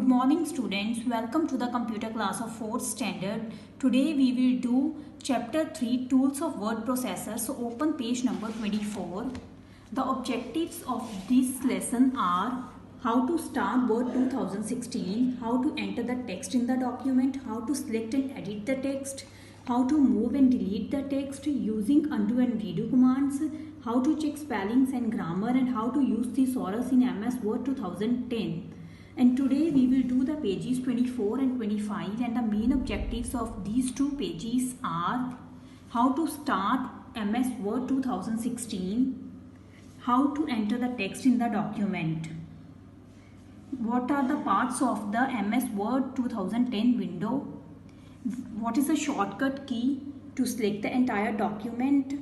Good morning students, welcome to the computer class of 4th standard. Today we will do chapter 3 tools of word processor. So open page number 24. The objectives of this lesson are how to start Word 2016, how to enter the text in the document, how to select and edit the text, how to move and delete the text using undo and redo commands, how to check spellings and grammar, and how to use thesaurus in MS Word 2010. And today we will do the pages 24 and 25, and the main objectives of these two pages are how to start MS Word 2016, how to enter the text in the document, what are the parts of the MS Word 2010 window, what is the shortcut key to select the entire document.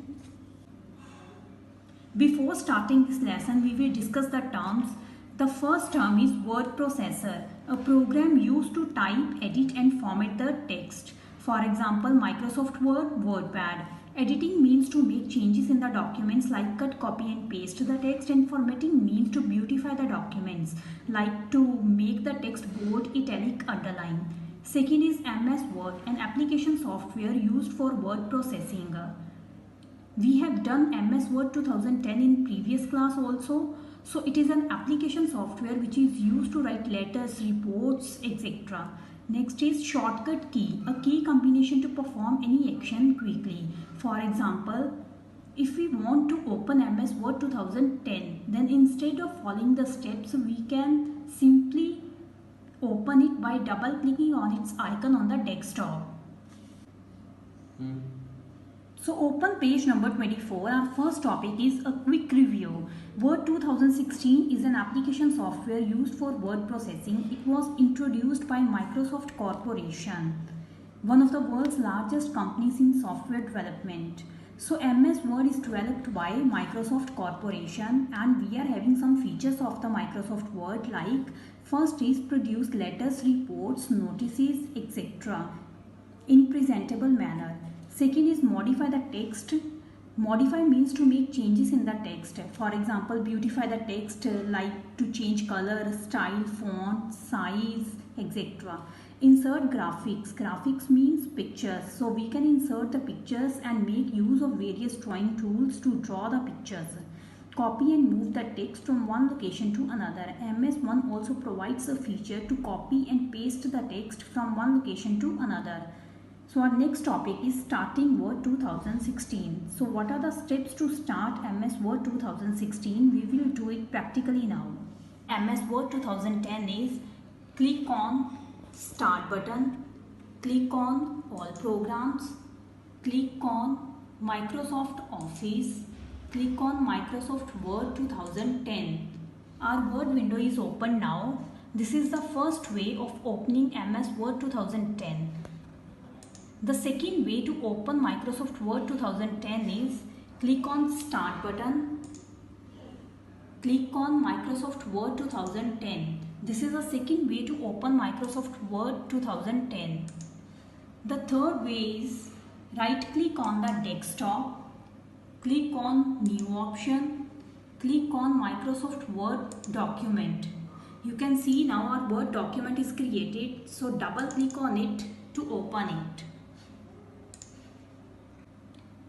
Before starting this lesson, we will discuss the terms. The first term is word processor, a program used to type, edit and format the text. For example, Microsoft Word, WordPad. Editing means to make changes in the documents like cut, copy and paste the text, and formatting means to beautify the documents like to make the text bold, italic, underline. Second is MS Word, an application software used for word processing. We have done MS Word 2010 in previous class also. So it is an application software which is used to write letters, reports, etc. Next is shortcut key, a key combination to perform any action quickly. For example, if we want to open MS Word 2010, then instead of following the steps, we can simply open it by double clicking on its icon on the desktop. So open page number 24. Our first topic is a quick review. Word 2016 is an application software used for word processing. It was introduced by Microsoft Corporation, one of the world's largest companies in software development. So MS Word is developed by Microsoft Corporation, and we are having some features of the Microsoft Word, like first is produce letters, reports, notices, etc. in presentable manner. Second is modify the text. Modify means to make changes in the text. For example, beautify the text like to change color, style, font, size, etc. Insert graphics. Graphics means pictures. So we can insert the pictures and make use of various drawing tools to draw the pictures. Copy and move the text from one location to another. MS1 also provides a feature to copy and paste the text from one location to another. So our next topic is starting Word 2016. So what are the steps to start MS Word 2016? We will do it practically now. MS Word 2010 is click on Start button, click on All Programs, click on Microsoft Office, click on Microsoft Word 2010. Our Word window is open now. This is the first way of opening MS Word 2010. The second way to open Microsoft Word 2010 is click on Start button, click on Microsoft Word 2010. This is the second way to open Microsoft Word 2010. The third way is right click on the desktop, click on New option, click on Microsoft Word document. You can see now our Word document is created, so double click on it to open it.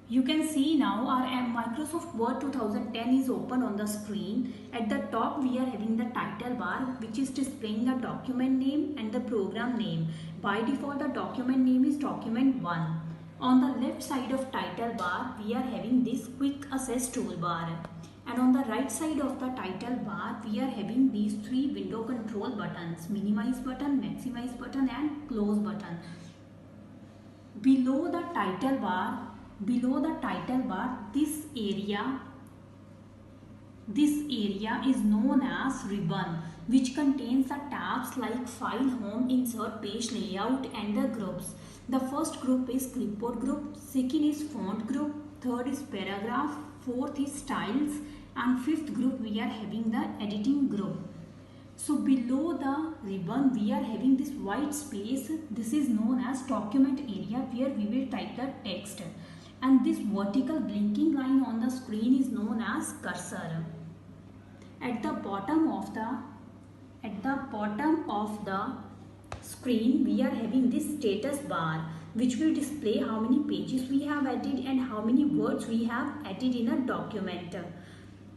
You can see now our Microsoft Word 2010 is open on the screen. At the top we are having the title bar, which is displaying the document name and the program name. By default the document name is document 1. On the left side of title bar we are having this quick access toolbar. And on the right side of the title bar we are having these three window control buttons: minimize button, maximize button and close button. Below the title bar, this area is known as ribbon, which contains the tabs like file, home, insert, page layout and the groups. The first group is clipboard group, second is font group, third is paragraph, fourth is styles, and fifth group we are having the editing group. So below the ribbon we are having this white space. This is known as document area, where we will type the text. And this vertical blinking line on the screen is known as cursor. At the bottom of the At the bottom of the screen, we are having this status bar, which will display how many pages we have added and how many words we have added in a document.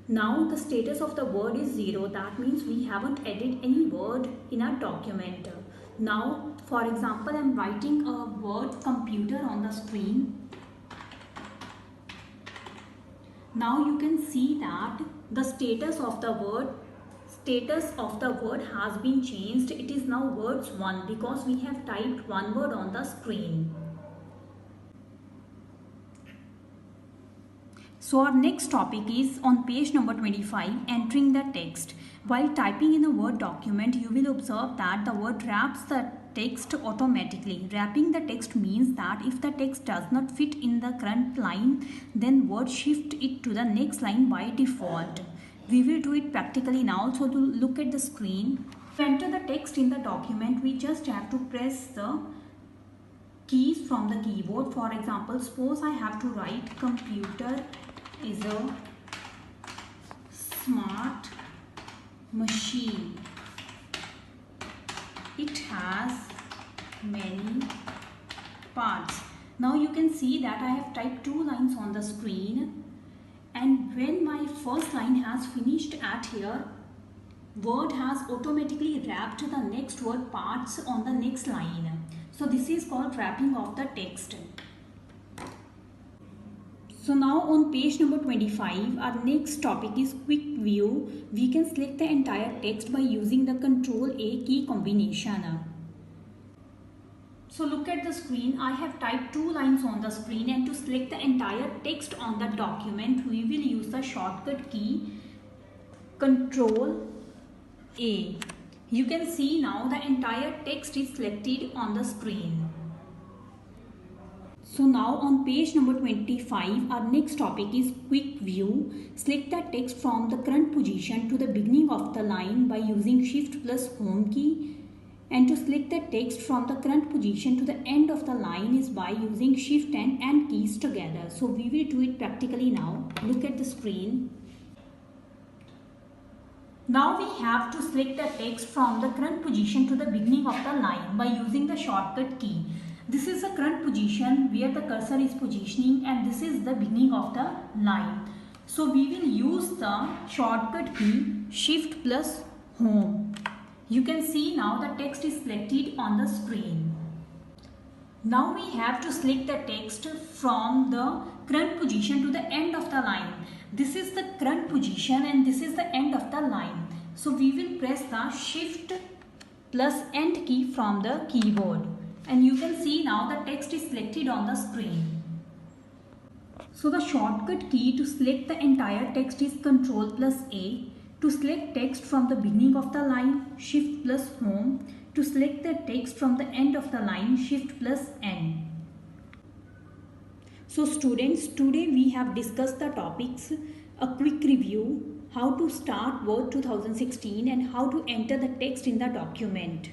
Now the status of the word is 0. That means we haven't added any word in a document. Now, for example, I am writing a word computer on the screen. Now you can see that the status of the word has been changed. It is now words 1 because we have typed one word on the screen. So our next topic is on page number 25, entering the text. While typing in a Word document, you will observe that the word wraps the text automatically. Wrapping the text means that if the text does not fit in the current line, then Word shift it to the next line by default. We will do it practically now. So to look at the screen, to enter the text in the document, we just have to press the keys from the keyboard. For example, suppose I have to write computer is a smart machine. It has many parts. Now you can see that I have typed 2 lines on the screen, and when my first line has finished at here, Word has automatically wrapped the next word parts on the next line. So this is called wrapping of the text. So now on page number 25, our next topic is quick view. We can select the entire text by using the Ctrl+A key combination. So look at the screen. I have typed 2 lines on the screen, and to select the entire text on the document, we will use the shortcut key Ctrl+A. You can see now the entire text is selected on the screen. So now on page number 25, our next topic is quick view. Select the text from the current position to the beginning of the line by using Shift plus Home key. And to select the text from the current position to the end of the line is by using Shift and End keys together. So we will do it practically now. Look at the screen. Now we have to select the text from the current position to the beginning of the line by using the shortcut key. This is the current position where the cursor is positioning, and this is the beginning of the line. So we will use the shortcut key Shift plus Home. You can see now the text is selected on the screen. Now we have to select the text from the current position to the end of the line. This is the current position and this is the end of the line. So we will press the Shift plus End key from the keyboard. And you can see now the text is selected on the screen. So the shortcut key to select the entire text is Ctrl+A. To select text from the beginning of the line, Shift plus Home. To select the text from the end of the line, Shift plus End. So students, today we have discussed the topics, a quick review, how to start Word 2016 and how to enter the text in the document.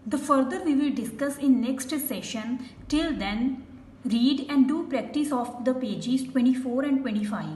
The further we will discuss in next session. Till then, read and do practice of the pages 24 and 25.